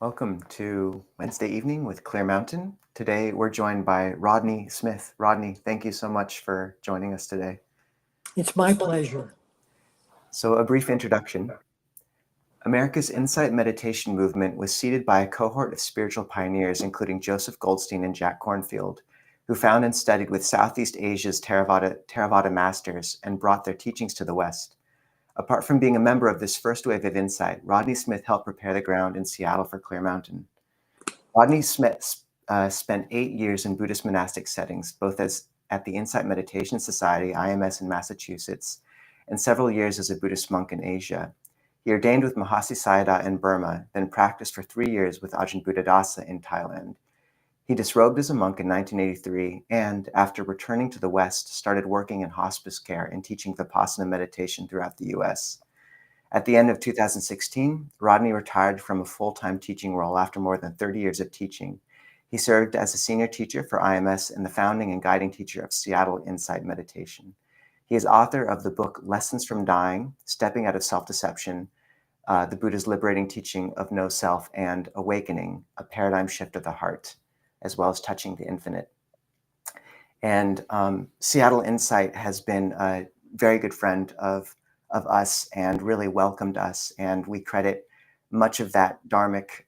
Welcome to Wednesday evening with Clear Mountain. Today we're joined by Rodney Smith. Rodney, thank you so much for joining us today. It's my pleasure. So, a brief introduction. America's Insight Meditation movement was seeded by a cohort of spiritual pioneers, including Joseph Goldstein and Jack Kornfield, who found and studied with Southeast Asia's Theravada masters and brought their teachings to the West. Apart from being a member of this first wave of insight, Rodney Smith helped prepare the ground in Seattle for Clear Mountain. Rodney Smith spent 8 years in Buddhist monastic settings, both as at the Insight Meditation Society, IMS in Massachusetts, and several years as a Buddhist monk in Asia. He ordained with Mahasi Sayadaw in Burma, then practiced for 3 years with Ajahn Buddhadassa in Thailand. He disrobed as a monk in 1983 and, after returning to the West, started working in hospice care and teaching vipassana meditation throughout the US. At the end of 2016, Rodney retired from a full-time teaching role after more than 30 years of teaching. He served as a senior teacher for IMS and the founding and guiding teacher of Seattle Insight Meditation. He is author of the book Lessons from Dying, Stepping Out of Self-Deception, the Buddha's Liberating Teaching of No Self, and Awakening, A Paradigm Shift of the Heart, as well as Touching the Infinite. And Seattle Insight has been a very good friend of us and really welcomed us. And we credit much of that dharmic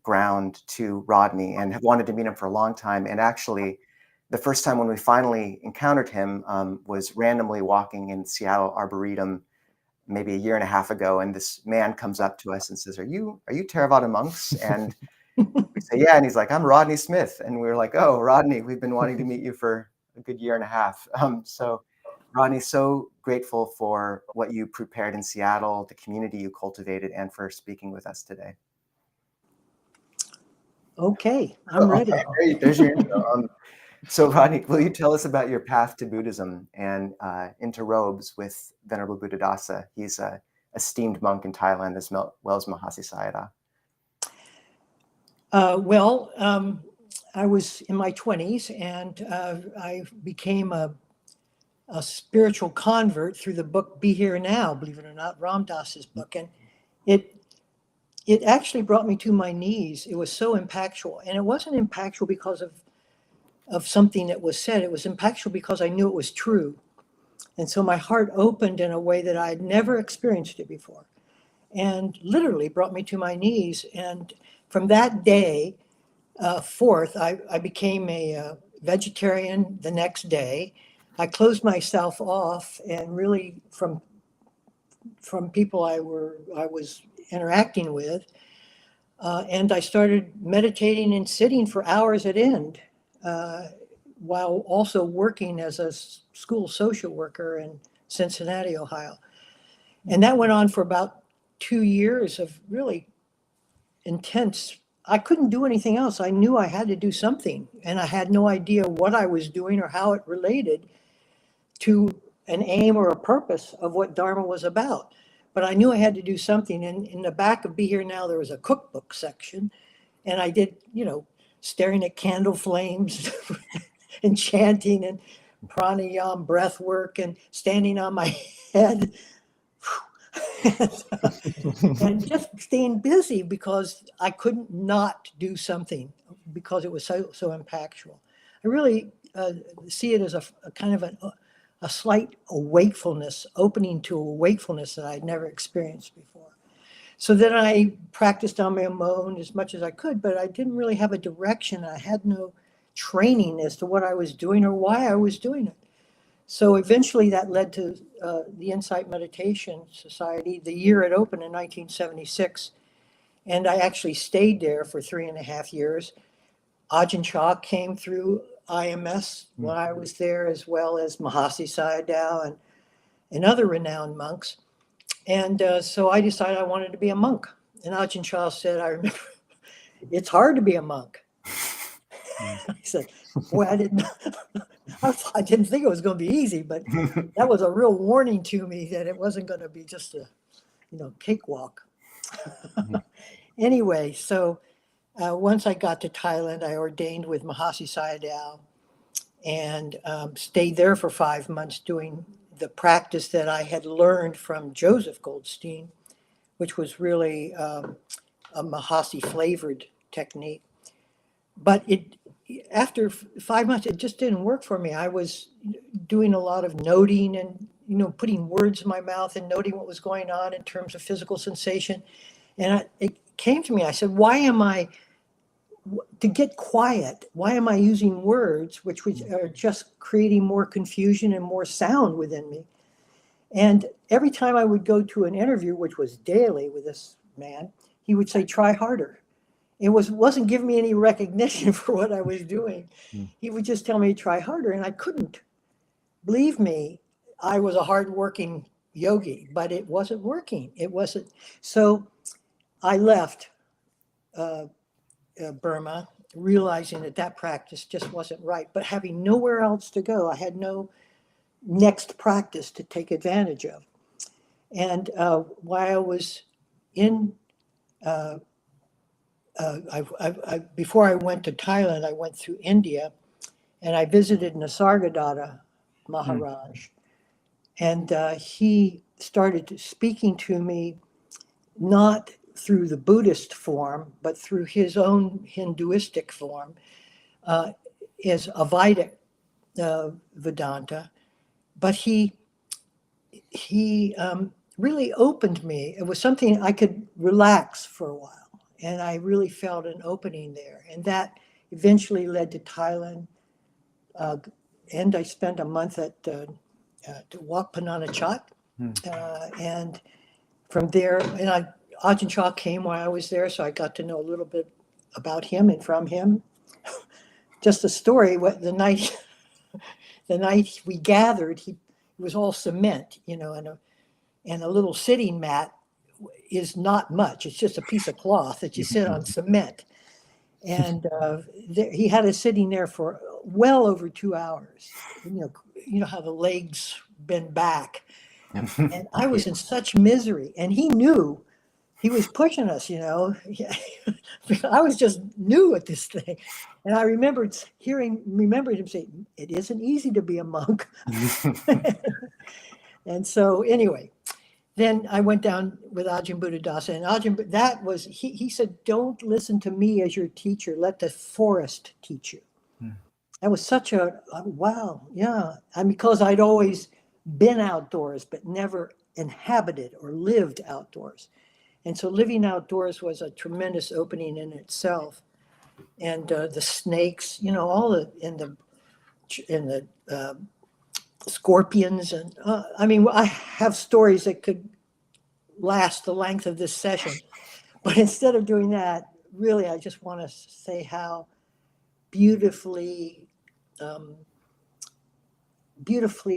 ground to Rodney and have wanted to meet him for a long time. And actually, the first time when we finally encountered him was randomly walking in Seattle Arboretum maybe a year and a half ago. And this man comes up to us and says, are you Theravada monks? And we say, yeah. And he's like, I'm Rodney Smith. And we were like, oh, Rodney, we've been wanting to meet you for a good year and a half. So Rodney, so grateful for what you prepared in Seattle, the community you cultivated, and for speaking with us today. Okay, I'm ready. Okay, there's your intro. So Rodney, will you tell us about your path to Buddhism and into robes with Venerable Buddhadassa? He's an esteemed monk in Thailand as well as Mahasi Sayadaw. I was in my 20s and I became a spiritual convert through the book Be Here Now, believe it or not, Ram Dass's book. And it actually brought me to my knees. It was so impactful. And it wasn't impactful because of something that was said. It was impactful because I knew it was true. And so my heart opened in a way that I had never experienced it before, and literally brought me to my knees. And from that day forth, I became a vegetarian the next day. I closed myself off, and really from people I was interacting with, and I started meditating and sitting for hours at end, while also working as a school social worker in Cincinnati, Ohio. And that went on for about 2 years of really intense. I couldn't do anything else. I knew I had to do something, and I had no idea what I was doing or how it related to an aim or a purpose of what Dharma was about. But I knew I had to do something. And in the back of Be Here Now, there was a cookbook section, and I did, staring at candle flames and chanting and pranayama, breath work, and standing on my head. And just staying busy because I couldn't not do something because it was so impactful. I really see it as a kind of a slight wakefulness, opening to a wakefulness that I'd never experienced before. So then I practiced on my own as much as I could, but I didn't really have a direction. I had no training as to what I was doing or why I was doing it. So eventually that led to the Insight Meditation Society, the year it opened in 1976. And I actually stayed there for 3.5 years. Ajahn Chah came through IMS when I was there, as well as Mahasi Sayadaw and other renowned monks. And so I decided I wanted to be a monk. And Ajahn Chah said, I remember, it's hard to be a monk. I said, boy, I didn't think it was going to be easy, but that was a real warning to me that it wasn't going to be just a, cakewalk. Anyway, so once I got to Thailand, I ordained with Mahasi Sayadaw and stayed there for 5 months doing the practice that I had learned from Joseph Goldstein, which was really a Mahasi flavored technique. But after 5 months, it just didn't work for me. I was doing a lot of noting and, putting words in my mouth and noting what was going on in terms of physical sensation. And it came to me, I said, to get quiet, why am I using words which are just creating more confusion and more sound within me? And every time I would go to an interview, which was daily with this man, he would say, try harder. It wasn't giving me any recognition for what I was doing. He would just tell me to try harder, and I couldn't. Believe me, I was a hardworking yogi, but it wasn't working. It wasn't. So I left Burma, realizing that practice just wasn't right, but having nowhere else to go. I had no next practice to take advantage of. And while I was in, before I went to Thailand, I went through India, and I visited Nisargadatta Maharaj. And he started speaking to me, not through the Buddhist form, but through his own Hinduistic form, is a Vedic Vedanta. But he really opened me. It was something I could relax for a while. And I really felt an opening there. And that eventually led to Thailand. And I spent a month at Wat Pananachat. And from there, Ajahn Chah came while I was there, so I got to know a little bit about him and from him. Just a story, the night we gathered, it was all cement, and a little sitting mat is not much. It's just a piece of cloth that you sit on cement. And he had us sitting there for well over 2 hours. You know how the legs bend back. And I was in such misery. And he knew he was pushing us, I was just new at this thing. And I remembered him say, it isn't easy to be a monk. And so anyway, then I went down with Ajahn Buddhadassa, and he said, don't listen to me as your teacher, let the forest teach you. That was such wow, yeah. And because I'd always been outdoors, but never inhabited or lived outdoors. And so living outdoors was a tremendous opening in itself. And the snakes, all in the scorpions. And I have stories that could last the length of this session. But instead of doing that, really, I just want to say how beautifully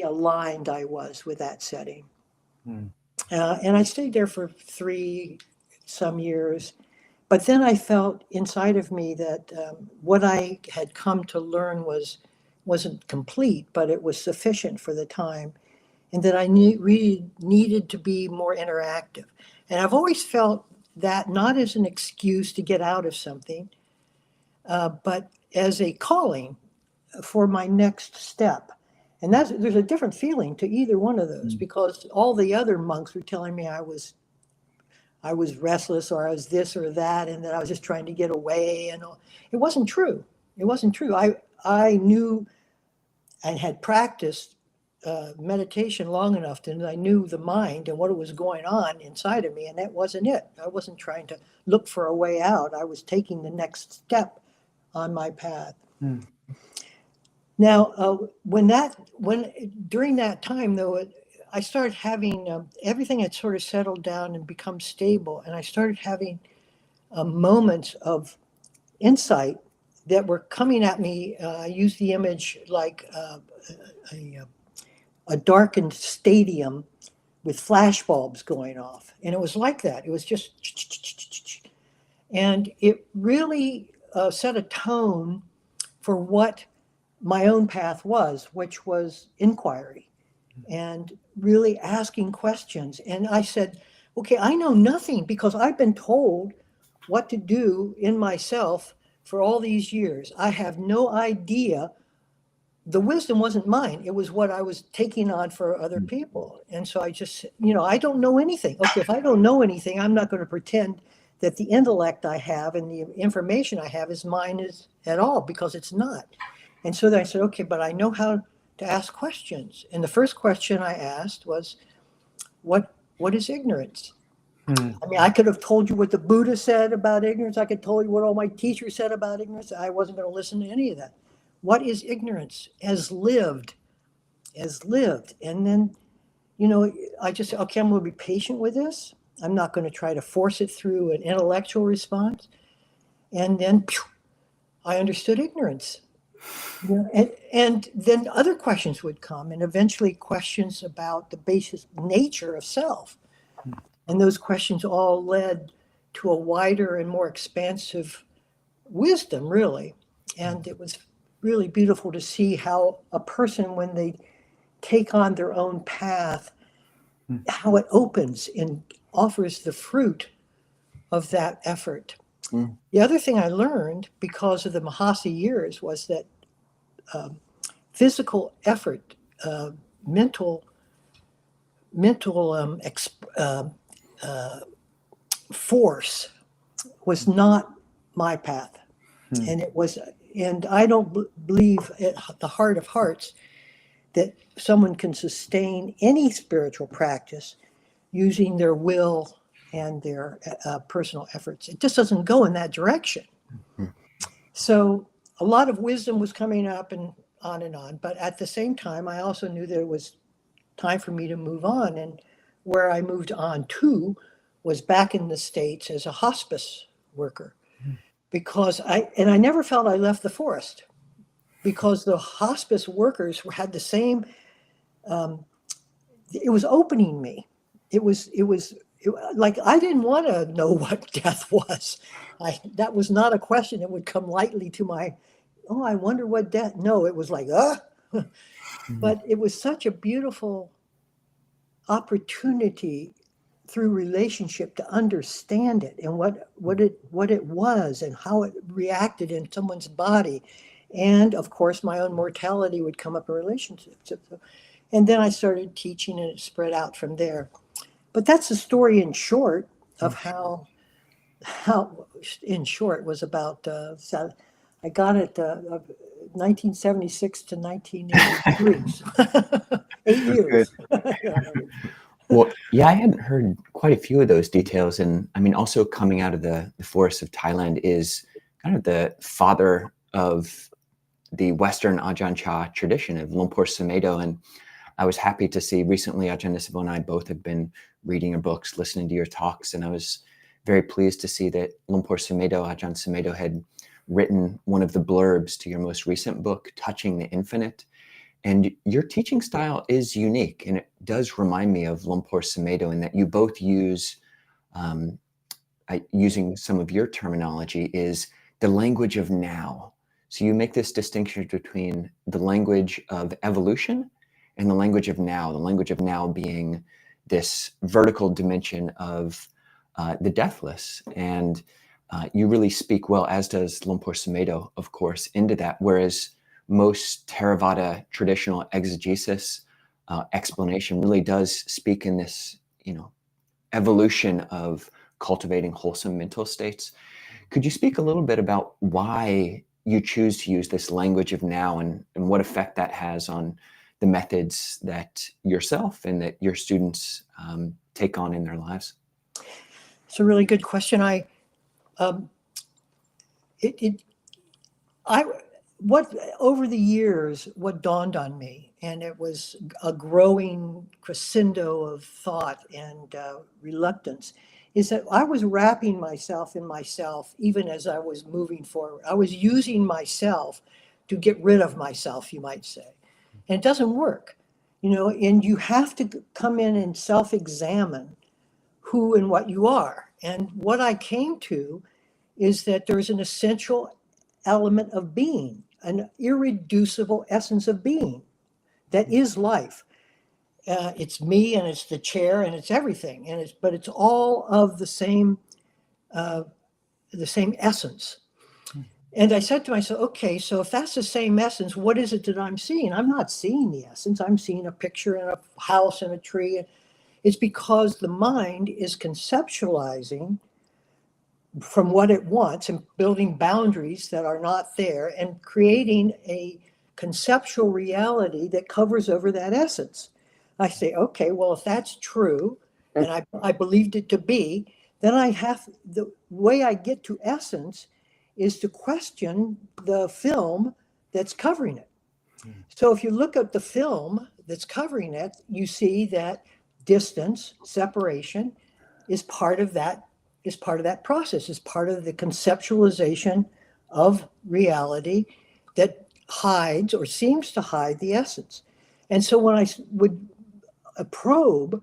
aligned I was with that setting. And I stayed there for 3 some years. But then I felt inside of me that what I had come to learn wasn't complete, but it was sufficient for the time, and that I really needed to be more interactive. And I've always felt that not as an excuse to get out of something, but as a calling for my next step. And there's a different feeling to either one of those, because all the other monks were telling me I was restless, or I was this or that, and that I was just trying to get away. And all. It wasn't true. It wasn't true. I knew and had practiced meditation long enough that I knew the mind and what was going on inside of me, and that wasn't it. I wasn't trying to look for a way out. I was taking the next step on my path. Now, during that time, though, I started having everything had sort of settled down and become stable, and I started having moments of insight that were coming at me. I use the image like a darkened stadium with flash bulbs going off, and it was like that. It was just, and it really set a tone for what my own path was, which was inquiry and really asking questions. And I said, okay, I know nothing because I've been told what to do in myself for all these years. I have no idea. The wisdom wasn't mine. It was what I was taking on for other people. And so I just, I don't know anything. Okay, if I don't know anything, I'm not going to pretend that the intellect I have and the information I have is mine is at all, because it's not. And so then I said, okay, but I know how to ask questions. And the first question I asked was, what is ignorance? I mean, I could have told you what the Buddha said about ignorance. I could tell you what all my teachers said about ignorance. I wasn't going to listen to any of that. What is ignorance as lived? As lived. And then, I just said, okay, I'm going to be patient with this. I'm not going to try to force it through an intellectual response. And then I understood ignorance. And then other questions would come, and eventually questions about the basic nature of self. And those questions all led to a wider and more expansive wisdom, really. And it was really beautiful to see how a person, when they take on their own path, how it opens and offers the fruit of that effort. The other thing I learned because of the Mahasi years was that physical effort, mental force was not my path. And I don't believe at the heart of hearts that someone can sustain any spiritual practice using their will and their personal efforts. It just doesn't go in that direction. So a lot of wisdom was coming up and on. But at the same time, I also knew that it was time for me to move on. And where I moved on to was back in the States as a hospice worker. Because I never felt I left the forest, because the hospice workers had the same, it was opening me. It was like, I didn't want to know what death was. That was not a question that would come lightly to my, I wonder what death, no, it was like, But it was such a beautiful opportunity through relationship to understand it and what it was and how it reacted in someone's body. And of course, my own mortality would come up in relationship. And then I started teaching, and it spread out from there. But that's the story in short of how in short was about, I got it 1976 to 1983. 8 years. Well, yeah, I hadn't heard quite a few of those details. And I mean, also coming out of the forests of Thailand is kind of the father of the Western Ajahn Chah tradition of Lumpur Sumedho. And I was happy to see recently Ajahn Nisabo and I both have been reading your books, listening to your talks. And I was very pleased to see that Lumpur Sumedho, Ajahn Sumedho, had written one of the blurbs to your most recent book, Touching the Infinite. And your teaching style is unique, and it does remind me of Lumpur Sumedho in that you both use, using some of your terminology, is the language of now. So you make this distinction between the language of evolution and the language of now being this vertical dimension of the deathless. And you really speak well, as does Lumpur Sumedho, of course, into that, whereas most Theravada traditional exegesis explanation really does speak in this, evolution of cultivating wholesome mental states. Could you speak a little bit about why you choose to use this language of now and what effect that has on the methods that yourself and that your students take on in their lives? It's a really good question. Over the years, what dawned on me, and it was a growing crescendo of thought and reluctance, is that I was wrapping myself in myself even as I was moving forward. I was using myself to get rid of myself, you might say. And it doesn't work, and you have to come in and self-examine who and what you are. And what I came to is that there's an essential element of being, an irreducible essence of being that is life. It's me, and it's the chair, and it's everything, but it's all of the same essence. And I said to myself, okay, so if that's the same essence, what is it that I'm seeing? I'm not seeing the essence. I'm seeing a picture and a house and a tree. It's because the mind is conceptualizing from what it wants and building boundaries that are not there and creating a conceptual reality that covers over that essence. I say, okay, well, if that's true, and I believed it to be, then the way I get to essence is to question the film that's covering it. So if you look at the film that's covering it, you see that distance, separation, is part of that process, is part of the conceptualization of reality that hides or seems to hide the essence. And so when I would probe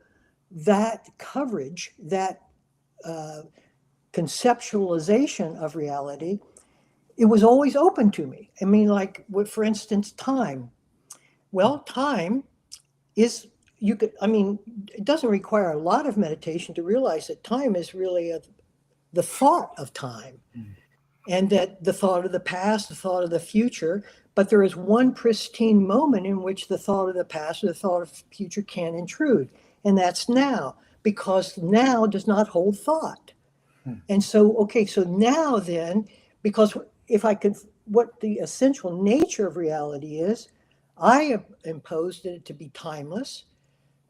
that coverage, that conceptualization of reality, it was always open to me. I mean, like, for instance, time. Well, time is, it doesn't require a lot of meditation to realize that time is really the thought of time, and that the thought of the past, the thought of the future, but there is one pristine moment in which the thought of the past or the thought of the future can intrude, and that's now, because now does not hold thought. And so, okay, so now then, because if I could, what the essential nature of reality is, I have imposed it to be timeless,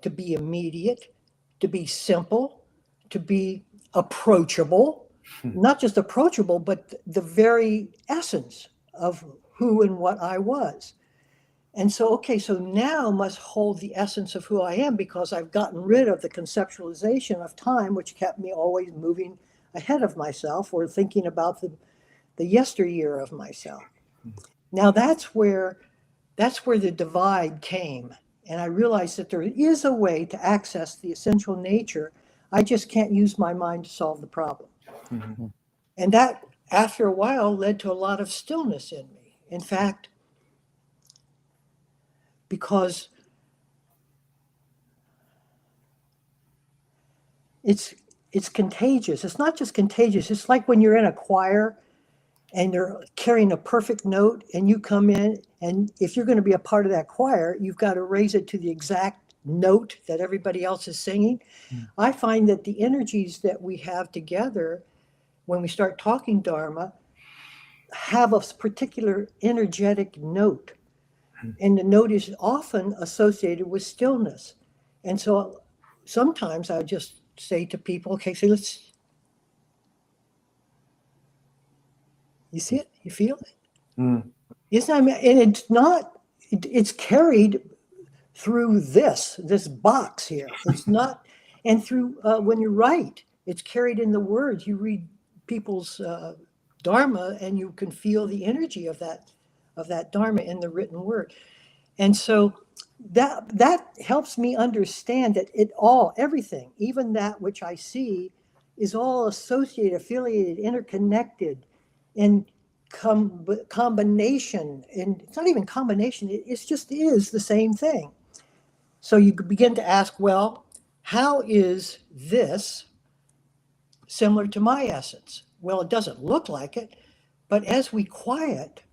to be immediate, to be simple, to be approachable, not just approachable, but the very essence of who and what I was. And so, okay, so now must hold the essence of who I am, because I've gotten rid of the conceptualization of time, which kept me always moving ahead of myself or thinking about the yesteryear of myself. Now that's where the divide came. And I realized that there is a way to access the essential nature. I just can't use my mind to solve the problem. Mm-hmm. And that, after a while, led to a lot of stillness in me. In fact, because it's contagious. It's not just contagious. It's like when you're in a choir and they're carrying a perfect note, and you come in, and if you're going to be a part of that choir, you've got to raise it to the exact note that everybody else is singing. I find that the energies that we have together when we start talking Dharma have a particular energetic note, and the note is often associated with stillness. And so sometimes I just say to people, okay, so you see it? You feel it? Isn't it? And it's not, it's carried through this box here. It's not, and through, when you write, it's carried in the words. You read people's Dharma, and you can feel the energy of that Dharma in the written word. And so that helps me understand that everything, even that which I see, is all associated, affiliated, interconnected, and combination. And it's not even combination, it just is the same thing. So you begin to ask, well, how is this similar to my essence? Well, it doesn't look like it, but as we quiet,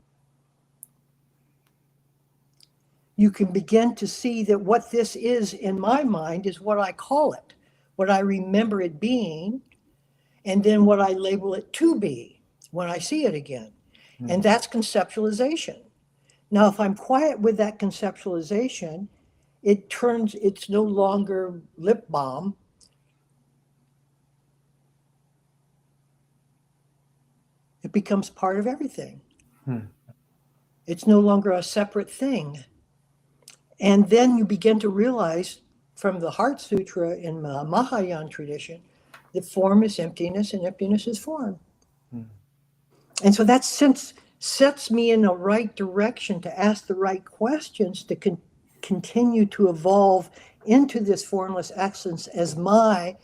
you can begin to see that what this is in my mind is what I call it, what I remember it being, and then what I label it to be when I see it again. And that's conceptualization. Now, if I'm quiet with that conceptualization, it's no longer lip balm. It becomes part of everything. It's no longer a separate thing. And then you begin to realize from the Heart Sutra in the Mahayana tradition that form is emptiness and emptiness is form. And so that sets me in the right direction to ask the right questions, to continue to evolve into this formless essence as my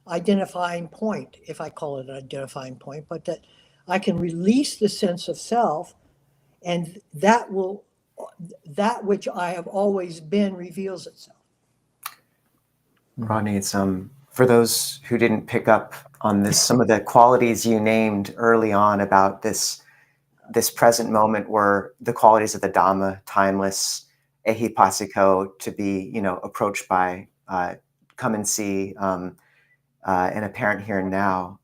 identifying point, if I call it an identifying point, but that I can release the sense of self, and that which I have always been reveals itself. Rodney, it's for those who didn't pick up on this, some of the qualities you named early on about this present moment were the qualities of the Dhamma, timeless, ehipassiko, to be, approached by, come and see, and apparent here and now.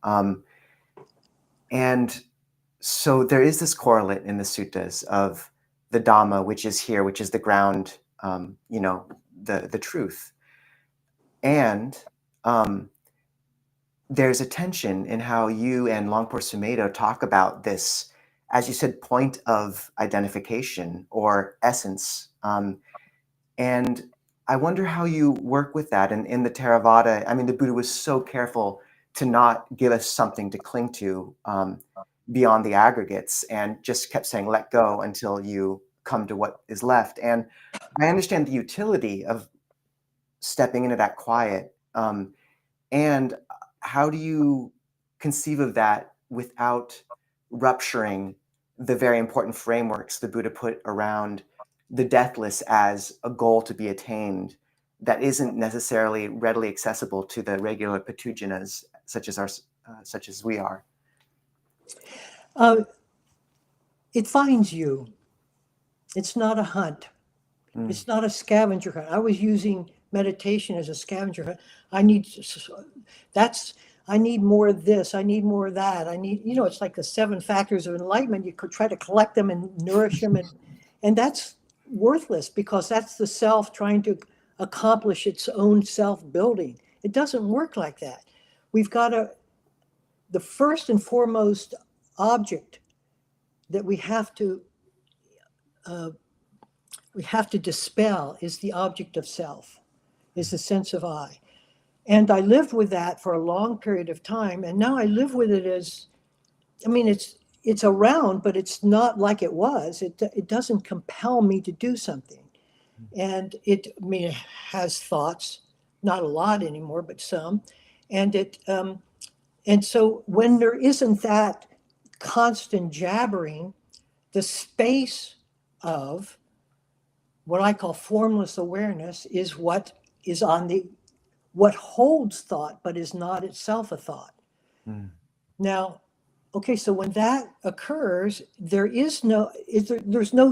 And so there is this correlate in the suttas of the Dhamma, which is here, which is the ground, the truth. And there's a tension in how you and Longpo Sumedho talk about this, as you said, point of identification or essence. And I wonder how you work with that. And in the Theravada, I mean, the Buddha was so careful to not give us something to cling to beyond the aggregates, and just kept saying, let go until you come to what is left. And I understand the utility of stepping into that quiet. And how do you conceive of that without rupturing the very important frameworks the Buddha put around the deathless as a goal to be attained that isn't necessarily readily accessible to the regular Patujanas such as we are? It finds you. It's not a hunt. It's not a scavenger hunt. I was using meditation as a scavenger hunt. I need more of this. I need more of that. It's like the 7 factors of enlightenment. You could try to collect them and nourish them. And that's worthless, because that's the self trying to accomplish its own self-building. It doesn't work like that. We've got the first and foremost object that we have to dispel is the object of self, is the sense of I. And I lived with that for a long period of time. And now I live with it as, it's around, but it's not like it was. It doesn't compel me to do something. And it has thoughts, not a lot anymore, but some. And so when there isn't that constant jabbering, the space of what I call formless awareness is what holds thought, but is not itself a thought. Now, okay, so when that occurs, there's no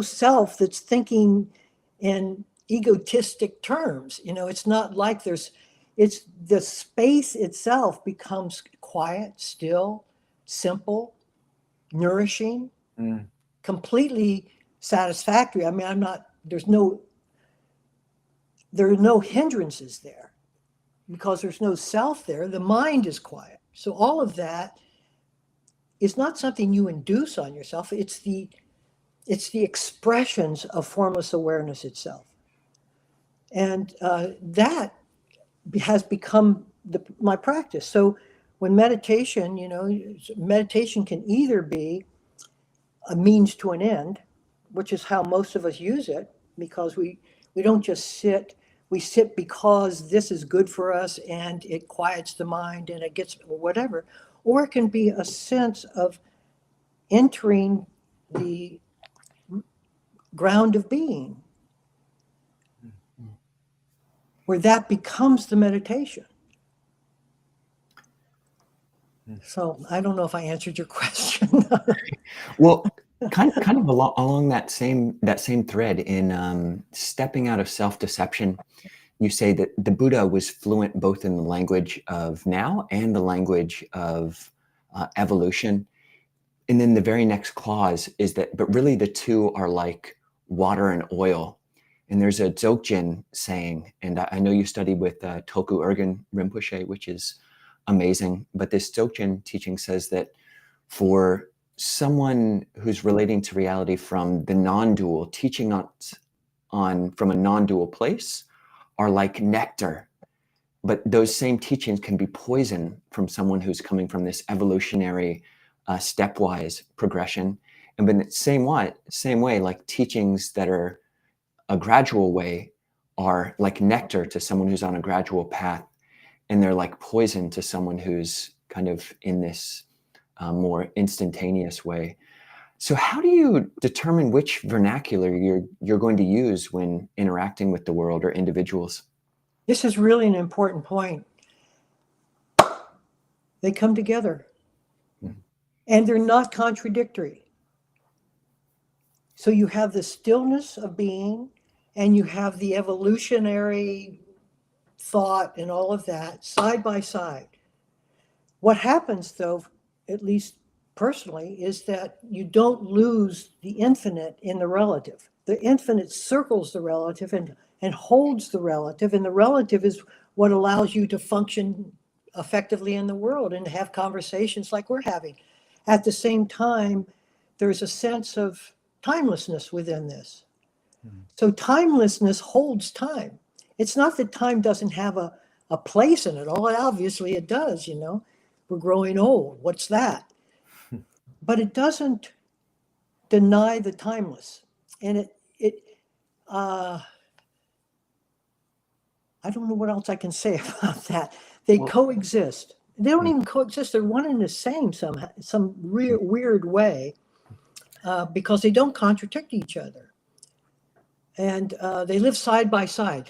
self that's thinking in egotistic terms. It's not like it's the space itself becomes quiet, still, simple, nourishing, completely satisfactory. There are no hindrances there, because there's no self there. The mind is quiet. So all of that is not something you induce on yourself. It's the expressions of formless awareness itself. And that has become my practice. So when meditation can either be a means to an end, which is how most of us use it, because we don't just sit. We sit because this is good for us and it quiets the mind and it gets whatever. Or it can be a sense of entering the ground of being, where that becomes the meditation. So I don't know if I answered your question. Well, kind of along that same thread, in stepping out of self-deception, you say that the Buddha was fluent both in the language of now and the language of evolution. And then the very next clause is that, but really the two are like water and oil. And there's a Dzogchen saying, and I know you studied with Tulku Urgyen Rinpoche, which is amazing. But this Dzogchen teaching says that for someone who's relating to reality from the non-dual, teaching from a non-dual place are like nectar. But those same teachings can be poison from someone who's coming from this evolutionary stepwise progression. And in the same way, like teachings that are a gradual way are like nectar to someone who's on a gradual path, and they're like poison to someone who's kind of in this more instantaneous way. So how do you determine which vernacular you're going to use when interacting with the world or individuals? This is really an important point. They come together, and they're not contradictory. So you have the stillness of being, and you have the evolutionary thought and all of that side by side. What happens, though, at least personally is that you don't lose the infinite in the relative. The infinite circles the relative and holds the relative, and the relative is what allows you to function effectively in the world and to have conversations like we're having. At the same time, there's a sense of timelessness within this. So timelessness holds time. It's not that time doesn't have a place in it. Oh, obviously it does, you know. We're growing old. What's that? But it doesn't deny the timeless. And I don't know what else I can say about that. They coexist. They don't even coexist. They're one and the same somehow, some weird way, because they don't contradict each other. And they live side by side.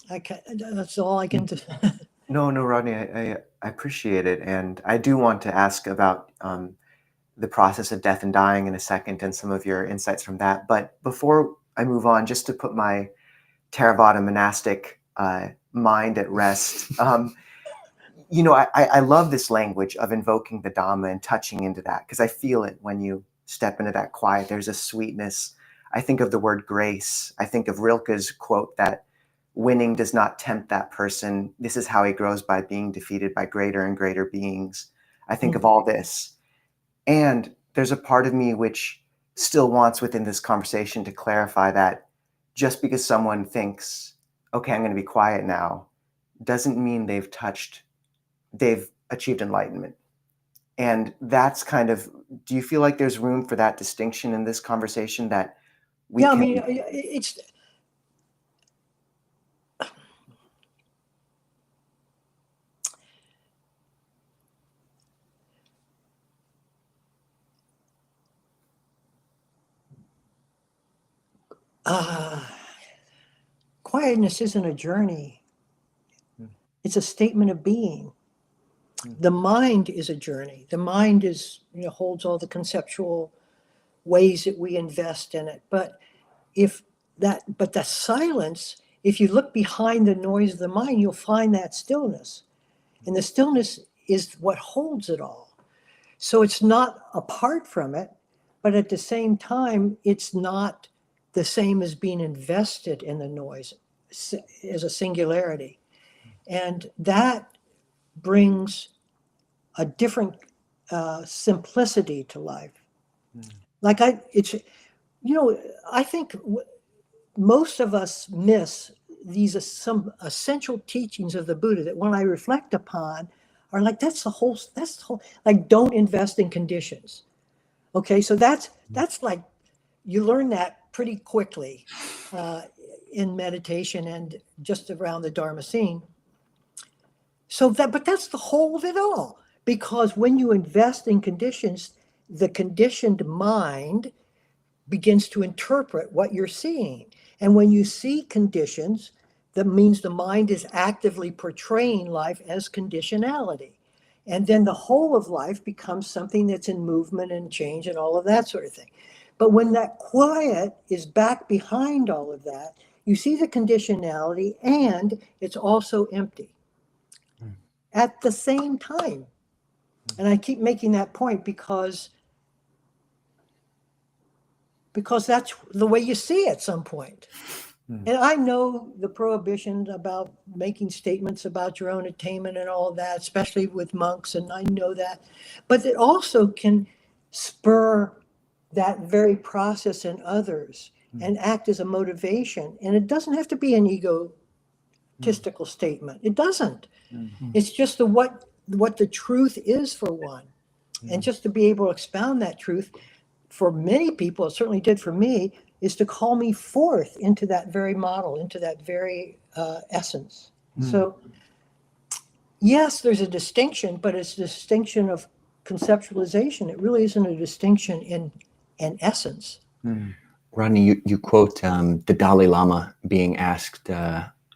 That's all I can do. No, Rodney, I appreciate it. And I do want to ask about the process of death and dying in a second and some of your insights from that. But before I move on, just to put my Theravada monastic mind at rest, you know, I love this language of invoking the Dhamma and touching into that, because I feel it when you step into that quiet. There's a sweetness. I think of the word grace. I think of Rilke's quote that winning does not tempt that person. This is how he grows, by being defeated by greater and greater beings. I think of all this. And there's a part of me which still wants within this conversation to clarify that just because someone thinks, okay, I'm going to be quiet now, doesn't mean they've achieved enlightenment. And that's kind of, do you feel like there's room for that distinction in this conversation that we Yeah, can... I mean, it's... quietness isn't a journey. It's a statement of being. The mind is a journey. The mind is, you know, holds all the conceptual ways that we invest in it. But the silence, if you look behind the noise of the mind, you'll find that stillness. And the stillness is what holds it all. So it's not apart from it, but at the same time, it's not the same as being invested in the noise as a singularity. And that brings a different simplicity to life. Like I think most of us miss some essential teachings of the Buddha that when I reflect upon are like, that's the whole, like, don't invest in conditions. Okay, so that's like, you learn that pretty quickly in meditation and just around the Dharma scene. But that's the whole of it all. Because when you invest in conditions, the conditioned mind begins to interpret what you're seeing. And when you see conditions, that means the mind is actively portraying life as conditionality. And then the whole of life becomes something that's in movement and change and all of that sort of thing. But when that quiet is back behind all of that, you see the conditionality, and it's also empty at the same time. And I keep making that point because that's the way you see it at some point. And I know the prohibition about making statements about your own attainment and all of that, especially with monks, and I know that. But it also can spur that very process in others and act as a motivation. And it doesn't have to be an egotistical statement. It doesn't. It's just what the truth is for one. And just to be able to expound that truth for many people, it certainly did for me, is to call me forth into that very model, into that very essence. So yes, there's a distinction, but it's a distinction of conceptualization. It really isn't a distinction in essence. Rodney, you quote the Dalai Lama being asked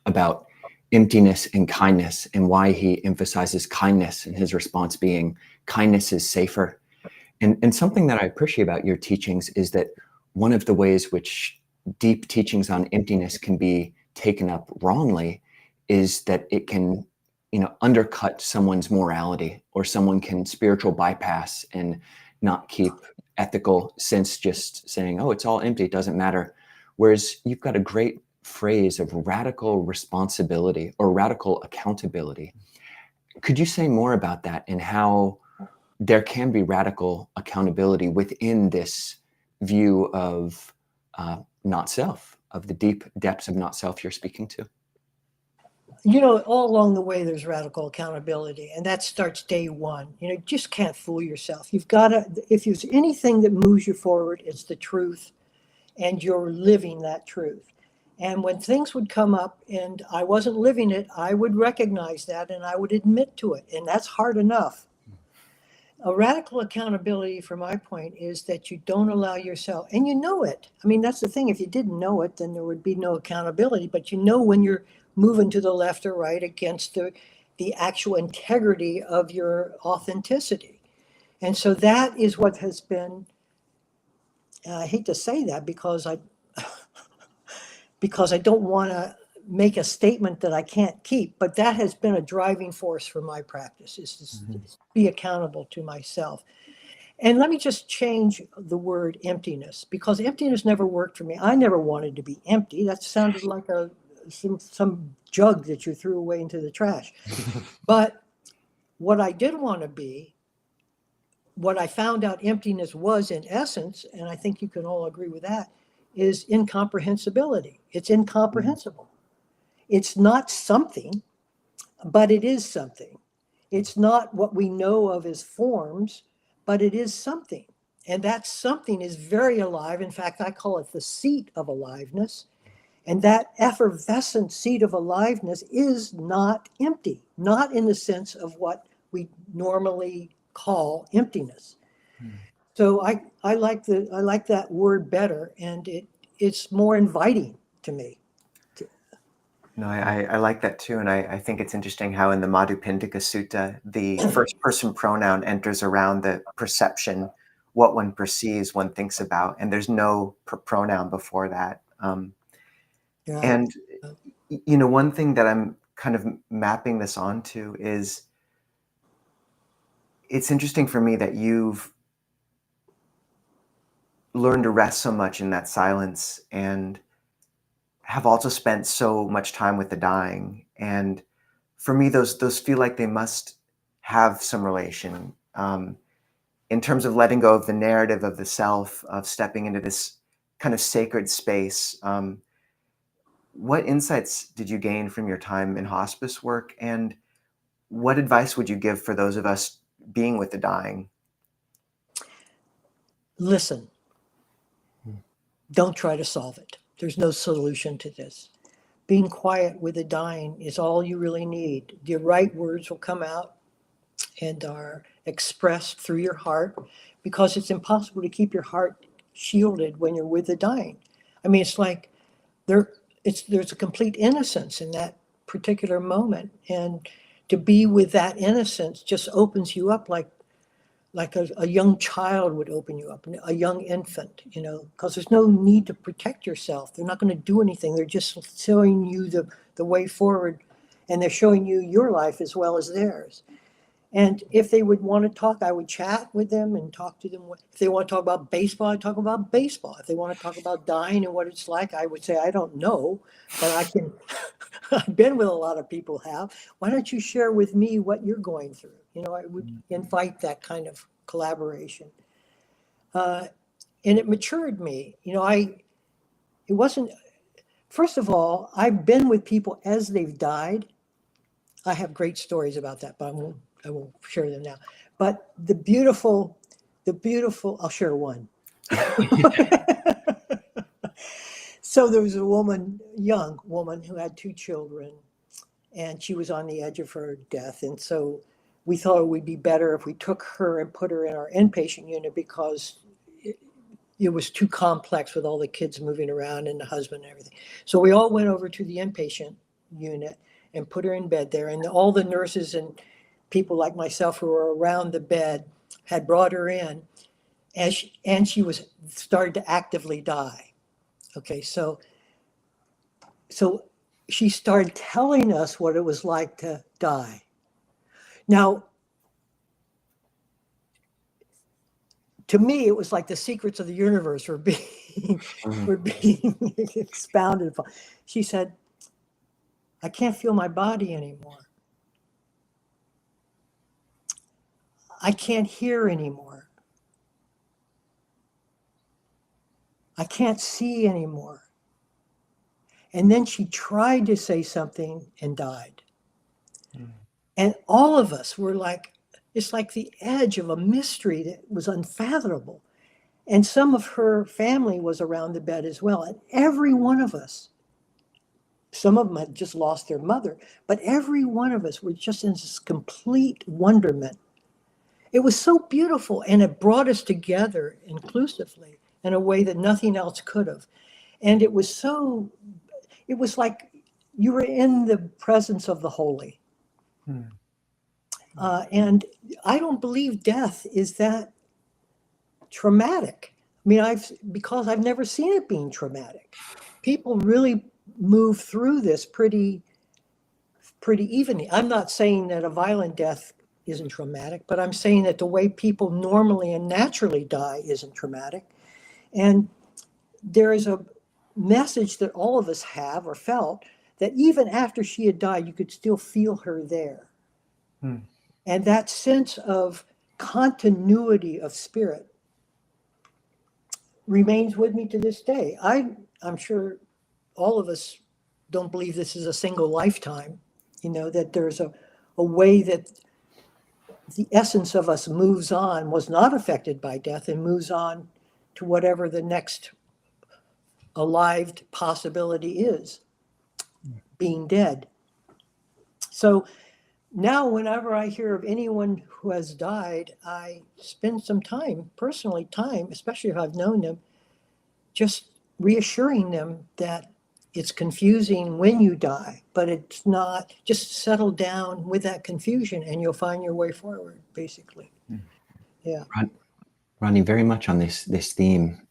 about emptiness and kindness, and why he emphasizes kindness, and his response being, kindness is safer. And something that I appreciate about your teachings is that one of the ways which deep teachings on emptiness can be taken up wrongly is that it can undercut someone's morality, or someone can spiritual bypass and not keep ethical sense, just saying, oh, it's all empty, it doesn't matter. Whereas you've got a great phrase of radical responsibility or radical accountability. Could you say more about that and how there can be radical accountability within this view of not self, of the deep depths of not self you're speaking to? All along the way, there's radical accountability, and that starts day one. You just can't fool yourself. You've got to, if there's anything that moves you forward, it's the truth, and you're living that truth. And when things would come up and I wasn't living it, I would recognize that and I would admit to it. And that's hard enough. A radical accountability, from my point, is that you don't allow yourself, and you know it. I mean, that's the thing. If you didn't know it, then there would be no accountability. But when you're moving to the left or right against the actual integrity of your authenticity. And so that is what has been, I hate to say that because I don't want to make a statement that I can't keep, but that has been a driving force for my practice, is to be accountable to myself. And let me just change the word emptiness, because emptiness never worked for me. I never wanted to be empty. That sounded like some jug that you threw away into the trash. But what I did want to be, what I found out emptiness was in essence, and I think you can all agree with that, is incomprehensibility. It's incomprehensible. It's not something, but it is something. It's not what we know of as forms, but it is something. And that something is very alive. In fact, I call it the seat of aliveness. And that effervescent seat of aliveness is not empty, not in the sense of what we normally call emptiness. So I like that word better, and it's more inviting to me. No, I like that too. And I think it's interesting how in the Madhupindika Sutta, the first person pronoun enters around the perception, what one perceives, one thinks about, and there's no pronoun before that. Yeah. And, one thing that I'm kind of mapping this onto is, it's interesting for me that you've learned to rest so much in that silence and have also spent so much time with the dying. And for me, those feel like they must have some relation in terms of letting go of the narrative of the self, of stepping into this kind of sacred space. What insights did you gain from your time in hospice work? And what advice would you give for those of us being with the dying? Listen. Don't try to solve it. There's no solution to this. Being quiet with the dying is all you really need. The right words will come out and are expressed through your heart, because it's impossible to keep your heart shielded when you're with the dying. I mean, it's like there's a complete innocence in that particular moment. And to be with that innocence just opens you up like a young child would open you up, a young infant, because there's no need to protect yourself. They're not going to do anything. They're just showing you the way forward, and they're showing you your life as well as theirs. And if they would want to talk, I would chat with them and talk to them. If they want to talk about baseball, I'd talk about baseball. If they want to talk about dying and what it's like, I would say, I don't know, but I can. I've been with a lot of people have. Why don't you share with me what you're going through? I would invite that kind of collaboration. And it matured me. It wasn't, first of all, I've been with people as they've died. I have great stories about that, but I won't share them now. But the beautiful, I'll share one. So there was a young woman who had 2 children, and she was on the edge of her death. And so we thought it would be better if we took her and put her in our inpatient unit, because it was too complex with all the kids moving around and the husband and everything. So we all went over to the inpatient unit and put her in bed there. And all the nurses and people like myself who were around the bed had brought her in, and she was started to actively die. Okay, so she started telling us what it was like to die. Now, to me, it was like the secrets of the universe were being, were being expounded upon. She said, I can't feel my body anymore. I can't hear anymore. I can't see anymore. And then she tried to say something and died. And all of us were like, it's like the edge of a mystery that was unfathomable. And some of her family was around the bed as well. And every one of us, some of them had just lost their mother, but every one of us were just in this complete wonderment. It was so beautiful, and it brought us together inclusively in a way that nothing else could have. And it was like you were in the presence of the holy. And I don't believe death is that traumatic. I mean, because I've never seen it being traumatic. People really move through this pretty evenly. I'm not saying that a violent death isn't traumatic, but I'm saying that the way people normally and naturally die isn't traumatic. And there is a message that all of us have or felt that even after she had died, you could still feel her there. And that sense of continuity of spirit remains with me to this day. I'm sure all of us don't believe this is a single lifetime, that there's a way that the essence of us moves on, was not affected by death, and moves on to whatever the next alive possibility is, being dead. So now whenever I hear of anyone who has died, I spend some time, personally time, especially if I've known them, just reassuring them that it's confusing when you die, but it's not. Just settle down with that confusion and you'll find your way forward, basically. Yeah. Rodney, very much on this theme.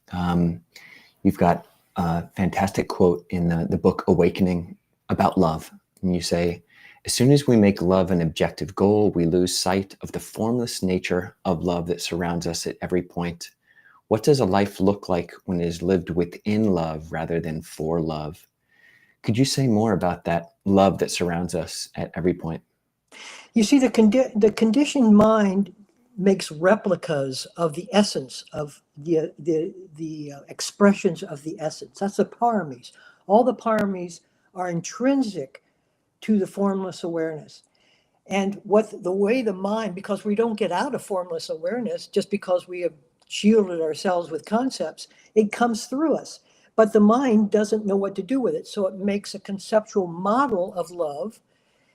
You've got a fantastic quote in the book Awakening about love. And you say, as soon as we make love an objective goal, we lose sight of the formless nature of love that surrounds us at every point. What does a life look like when it is lived within love rather than for love? Could you say more about that love that surrounds us at every point? You see, the conditioned mind makes replicas of the essence of the expressions of the essence. That's the paramis. All the paramis are intrinsic to the formless awareness. And the way the mind, because we don't get out of formless awareness just because we have shielded ourselves with concepts, it comes through us. But the mind doesn't know what to do with it. So it makes a conceptual model of love.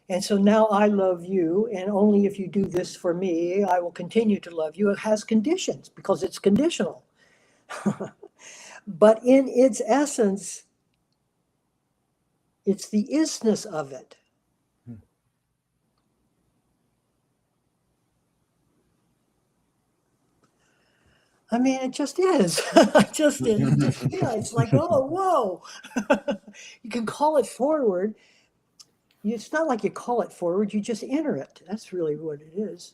And so now I love you, and only if you do this for me, I will continue to love you. It has conditions because it's conditional. But in its essence, it's the isness of it. I mean, it just is. It's like, oh, whoa. You can call it forward. It's not like you call it forward, you just enter it. That's really what it is.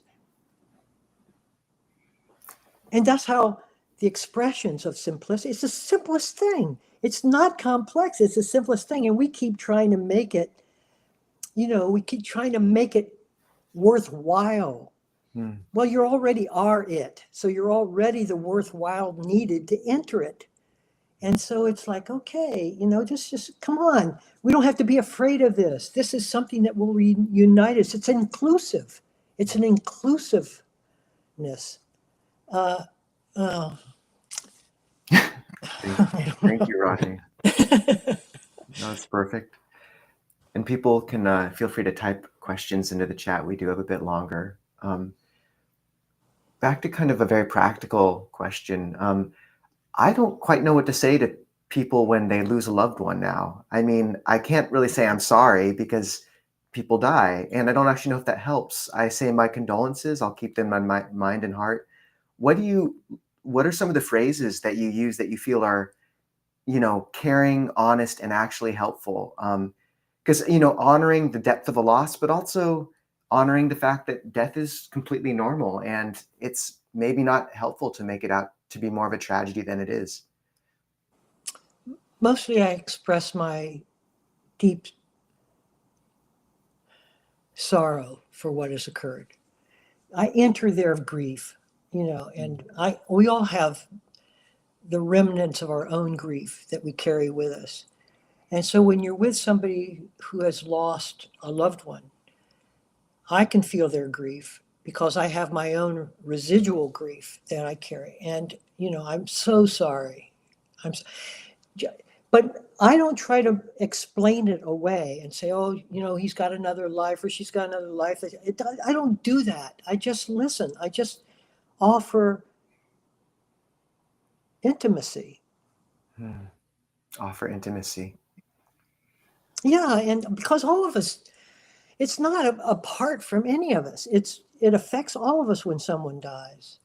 And that's how the expressions of simplicity, it's the simplest thing. It's not complex, it's the simplest thing. And we keep trying to make it, worthwhile. Well, you already are it. So you're already the worthwhile needed to enter it. And so it's like, okay, just come on. We don't have to be afraid of this. This is something that will reunite us. It's inclusive. It's an inclusiveness. Thank you, Rodney. That's perfect. And people can feel free to type questions into the chat. We do have a bit longer. Back to kind of a very practical question. I don't quite know what to say to people when they lose a loved one now. I mean, I can't really say I'm sorry because people die, and I don't actually know if that helps. I say my condolences. I'll keep them in my mind and heart. What are some of the phrases that you use that you feel are, caring, honest, and actually helpful? Because, honoring the depth of a loss, but also honoring the fact that death is completely normal, and it's maybe not helpful to make it out to be more of a tragedy than it is. Mostly I express my deep sorrow for what has occurred. I enter their grief, and we all have the remnants of our own grief that we carry with us. And so when you're with somebody who has lost a loved one, I can feel their grief because I have my own residual grief that I carry. And, I'm so sorry. But I don't try to explain it away and say, oh, he's got another life or she's got another life. I don't do that. I just listen. I just offer intimacy. Offer intimacy. Yeah, and because all of us, it's not apart from any of us. It affects all of us when someone dies.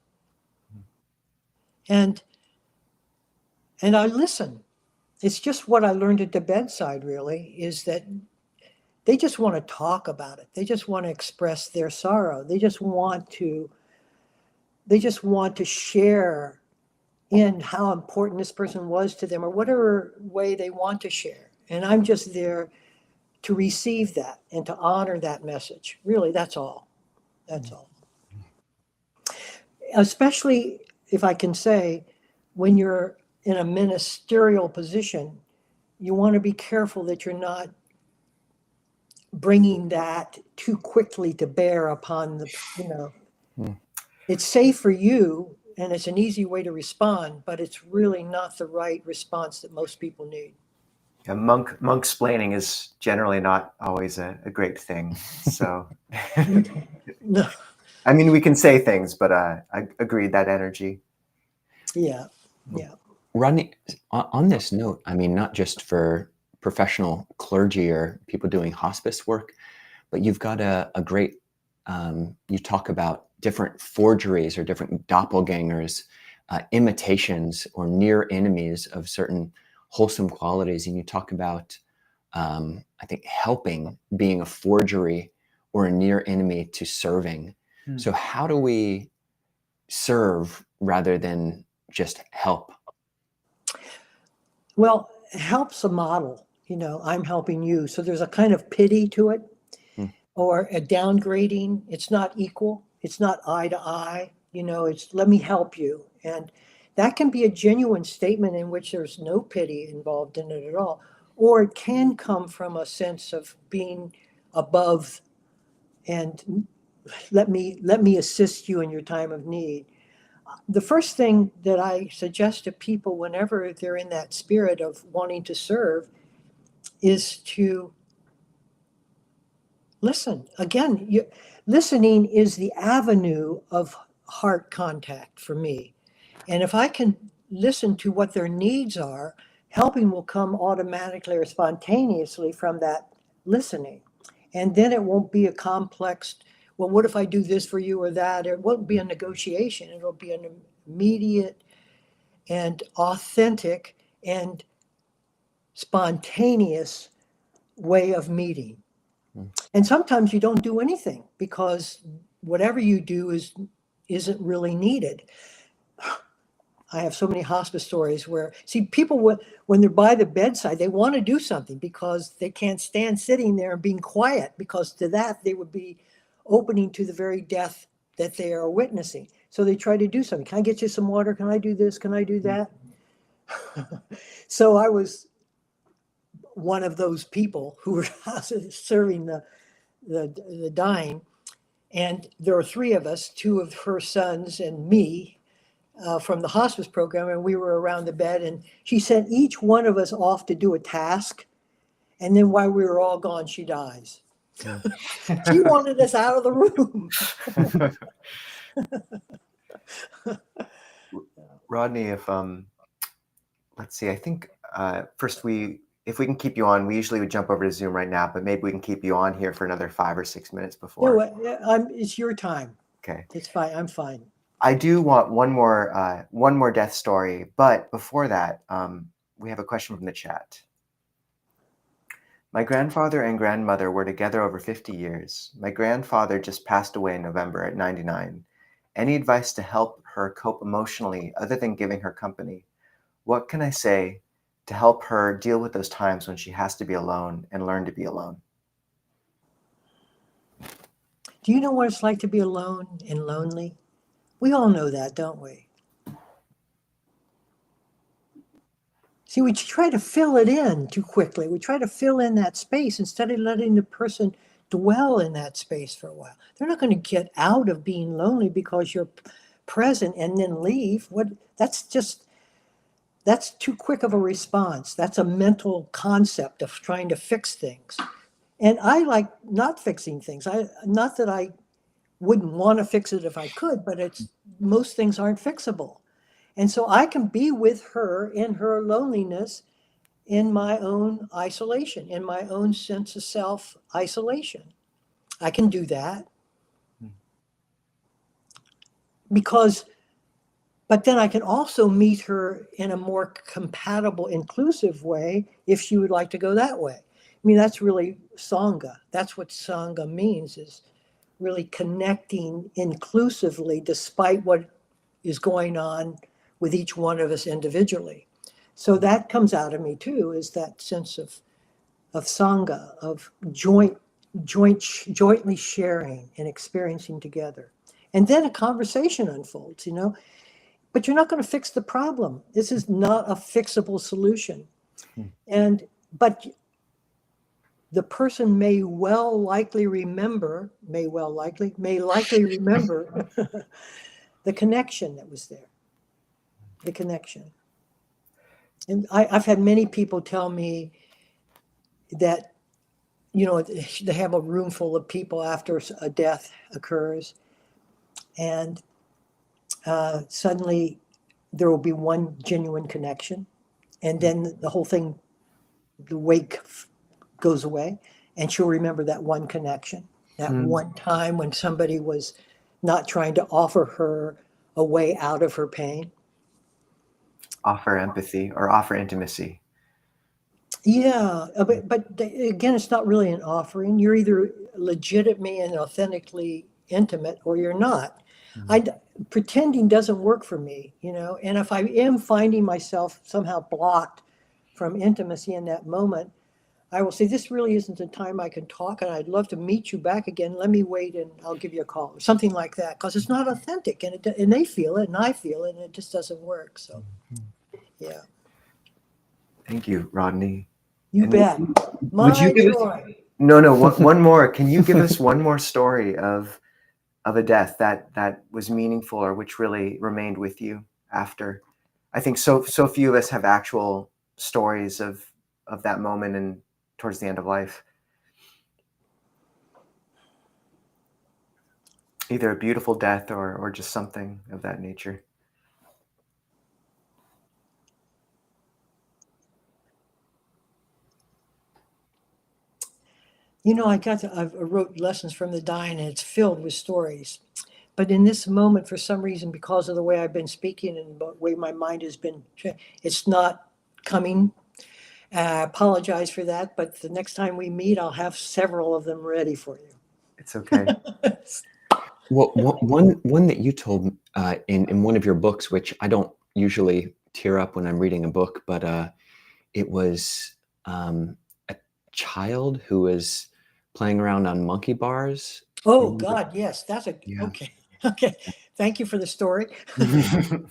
And I listen. It's just what I learned at the bedside, really, is that they just want to talk about it. They just want to express their sorrow. They just want to share in how important this person was to them, or whatever way they want to share. And I'm just there to receive that and to honor that message. Really, that's all. That's all. Especially, if I can say, when you're in a ministerial position, you want to be careful that you're not bringing that too quickly to bear upon It's safe for you, and it's an easy way to respond, but it's really not the right response that most people need. Yeah, monk-splaining is generally not always a great thing. So, No. I mean, we can say things, but I agree that energy. Yeah. Rodney, on this note, I mean, not just for professional clergy or people doing hospice work, but you've got a great, you talk about different forgeries or different doppelgangers, imitations or near enemies of certain wholesome qualities. And you talk about, I think, helping being a forgery or a near enemy to serving. So how do we serve rather than just help? Well, help's a model. I'm helping you. So there's a kind of pity to it, or a downgrading. It's not equal. It's not eye to eye. It's let me help you. And that can be a genuine statement in which there's no pity involved in it at all. Or it can come from a sense of being above and let me assist you in your time of need. The first thing that I suggest to people whenever they're in that spirit of wanting to serve is to listen. Again, listening is the avenue of heart contact for me. And if I can listen to what their needs are, helping will come automatically or spontaneously from that listening. And then it won't be a complex, well, what if I do this for you or that? It won't be a negotiation. It'll be an immediate and authentic and spontaneous way of meeting. And sometimes you don't do anything because whatever you do isn't really needed. I have so many hospice stories where, people, when they're by the bedside, they want to do something because they can't stand sitting there and being quiet, because to that they would be opening to the very death that they are witnessing. So they try to do something. Can I get you some water? Can I do this? Can I do that? So I was one of those people who were serving the dying. And there were three of us, two of her sons and me, from the hospice program, and we were around the bed, and she sent each one of us off to do a task, and then while we were all gone, she dies. She wanted us out of the room. Rodney, if let's see, I think first if we can keep you on, we usually would jump over to Zoom right now, but maybe we can keep you on here for another 5 or 6 minutes before. It's your time. Okay. It's fine. I'm fine. I do want one more death story, but before that, we have a question from the chat. My grandfather and grandmother were together over 50 years. My grandfather just passed away in November at 99. Any advice to help her cope emotionally other than giving her company? What can I say to help her deal with those times when she has to be alone and learn to be alone? Do you know what it's like to be alone and lonely? We all know that, don't we? See, we try to fill it in too quickly. We try to fill in that space instead of letting the person dwell in that space for a while. They're not going to get out of being lonely because you're present and then leave. That's too quick of a response. That's a mental concept of trying to fix things. And I like not fixing things. Not that I wouldn't want to fix it if I could, but most things aren't fixable. And so I can be with her in her loneliness, in my own isolation, in my own sense of self-isolation. I can do that. But then I can also meet her in a more compatible, inclusive way if she would like to go that way. I mean, that's really Sangha. That's what Sangha means, is really connecting inclusively despite what is going on with each one of us individually. So that comes out of me too, is that sense of Sangha, of jointly sharing and experiencing together. And then a conversation unfolds, but you're not going to fix the problem. This is not a fixable solution. But the person may likely remember the connection that was there. The connection. And I've had many people tell me that, they have a room full of people after a death occurs, and suddenly there will be one genuine connection, and then the whole thing, the wake goes away, and she'll remember that one connection, that one time when somebody was not trying to offer her a way out of her pain. Offer empathy or offer intimacy. Yeah, but again, it's not really an offering. You're either legitimately and authentically intimate or you're not. Pretending doesn't work for me, and if I am finding myself somehow blocked from intimacy in that moment, I will say, this really isn't the time I can talk, and I'd love to meet you back again. Let me wait and I'll give you a call or something like that, because it's not authentic, and they feel it and I feel it, and it just doesn't work. So, yeah. Thank you, Rodney. You bet. Would you give joy. us, no, one more. Can you give us one more story of a death that was meaningful or which really remained with you after? I think so few of us have actual stories of that moment and towards the end of life. Either a beautiful death or just something of that nature. I wrote Lessons from the Dying, and it's filled with stories. But in this moment, for some reason, because of the way I've been speaking and the way my mind has been, it's not coming. I apologize for that, but the next time we meet, I'll have several of them ready for you. It's okay. Well, one that you told in one of your books, which I don't usually tear up when I'm reading a book, but it was a child who was playing around on monkey bars. Oh God, yes, okay. Okay, thank you for the story.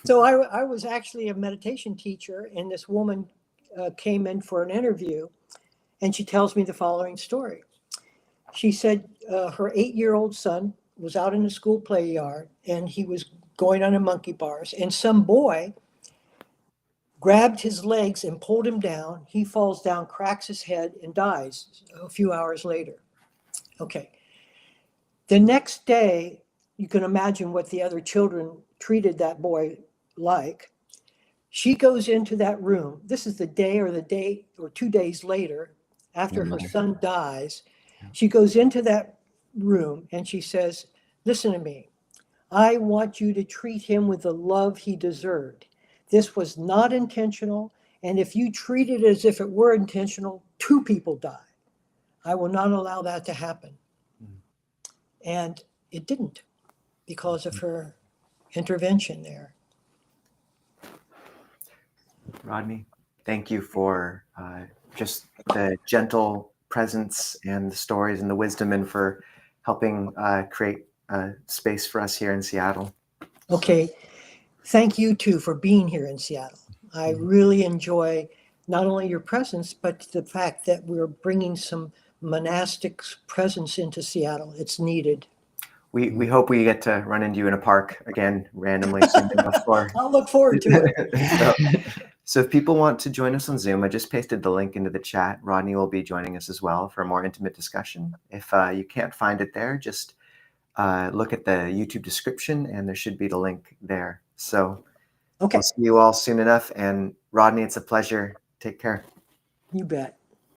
So I was actually a meditation teacher, and this woman came in for an interview, and she tells me the following story. She said her 8-year-old son was out in the school play yard, and he was going on a monkey bars, and some boy grabbed his legs and pulled him down. He falls down, cracks his head, and dies a few hours later. Okay. The next day, you can imagine what the other children treated that boy like. She goes into that room. This is the day or 2 days later, after her son dies. She goes into that room and she says, "Listen to me. I want you to treat him with the love he deserved. This was not intentional. And if you treat it as if it were intentional, 2 people die." I will not allow that to happen. And it didn't because of her intervention there. Rodney, thank you for just the gentle presence and the stories and the wisdom, and for helping create a space for us here in Seattle. Okay. Thank you too for being here in Seattle. I really enjoy not only your presence, but the fact that we're bringing some monastic presence into Seattle. It's needed. We hope we get to run into you in a park again randomly soon enough. I'll look forward to it. So if people want to join us on Zoom, I just pasted the link into the chat. Rodney will be joining us as well for a more intimate discussion. If you can't find it there, just look at the YouTube description and there should be the link there. So Okay. we'll see you all soon enough. And Rodney, it's a pleasure. Take care. You bet.